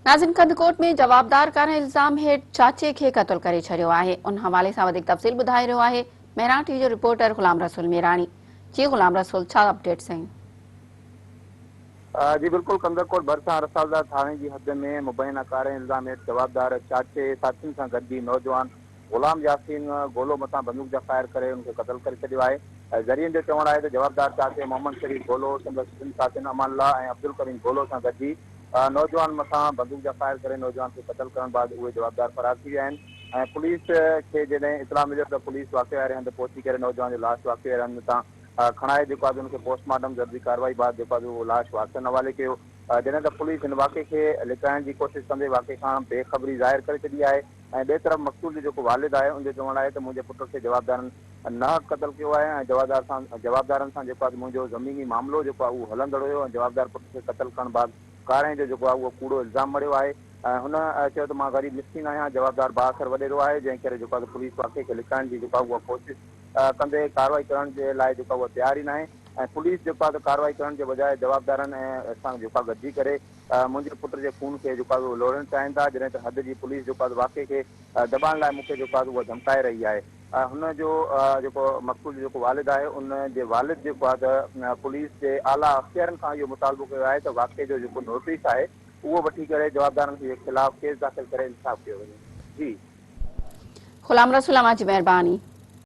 नाज़िम कंदकोट में जवाबदार कारण इल्ज़ाम हेठि चाचे खे क़त्ल करे छॾियो आहे। उन हवाले सां वधीक तफ़सील ॿुधाए रहियो आहे मेहरान टीवी जो रिपोर्टर ग़ुलाम रसूल मेरानी। जी ग़ुलाम रसूल, छा अपडेट्स आहिनि? जी बिल्कुल, कंदरकोट भरिसां रसालदार थाने जी हद में मुबैना कार इल्ज़ाम हेठि जवाबदार चाचे साथियुनि सां गॾिजी नौजवान ग़ुलाम यासीन गोलो मथां बंदूक जा फायर करे उनखे क़त्ल करे छॾियो आहे। ज़रियनि जो चवणु आहे त जवाबदार चाचे मोहम्मद शरीफ गोलो संदसि टिनि साथियुनि अमानुल्लाह ऐं अब्दुल करीम गोलो सां गॾिजी नौजवान मथां बंदूक जा फायर करे नौजवान खे क़त्ल करण बाद उहे जवाबदार फरार थी विया आहिनि। ऐं पुलिस खे जॾहिं इतला मिलियो त पुलिस वाक़िए वारे हंधि पहुची करे नौजवान जो लाश वाक़िए वारे हंधि तां खणाए जेको आहे उनखे पोस्टमार्टम ज़रूरी कार्रवाई बाद जेको आहे उहो लाश वारसनि हवाले कयो। जॾहिं त पुलिस हिन वाक़िए खे लिकाइण जी कोशिशि कंदे वाक़िए खां बेख़बरी ज़ाहिर करे छॾी आहे। ऐं ॿिए तरफ़ मक़सूल जो जेको वालिद आहे उनजो चवणु आहे त मुंहिंजे पुट खे जवाबदारनि नाहक क़त्ल कयो आहे ऐं जवाबदारनि सां जेको आहे मुंहिंजो ज़मीनी मामिलो जेको आहे उहो हलंदड़ हुयो ऐं जवाबदार पुट खे क़त्ल करण बाद कारे जो जेको आहे उहो कूड़ो इल्ज़ाम मड़ियो आहे। हुन चयो त मां ग़रीब मिस्किन आहियां, जवाबदार बाअसर वॾेरो आहे, जंहिं करे जेको आहे पुलिस वाक़िए खे लिकाइण जी जेको आहे उहा कोशिशि कंदे कार्रवाई करण जे लाइ जेको आहे उहा तयार ई न आहे। ऐं पुलिस जेको आहे कार्रवाई करण जे बजाए जवाबदारनि ऐं सां जेको आहे गॾिजी करे मुंहिंजे पुट जे खून खे जेको आहे उहो लोड़णु चाहिनि था, जॾहिं त हद जी पुलिस जेको आहे वाक़िए खे दॿाइण लाइ मूंखे जेको आहे उहा धमकाए रही आहे। हुनजो जेको मक़सूद जेको वालिद आहे उन जे वालिद जेको आहे त पुलिस जे आला अख़्तियारनि खां इहो मुतालबो कयो आहे त वाक़िए जो जेको नोटिस आहे उहो वठी करे जवाबदारनि जे ख़िलाफ़ केस दाख़िल करे इंसाफ़ कयो वञे। जी ग़ुलाम रसूल, जी मेहरबानी।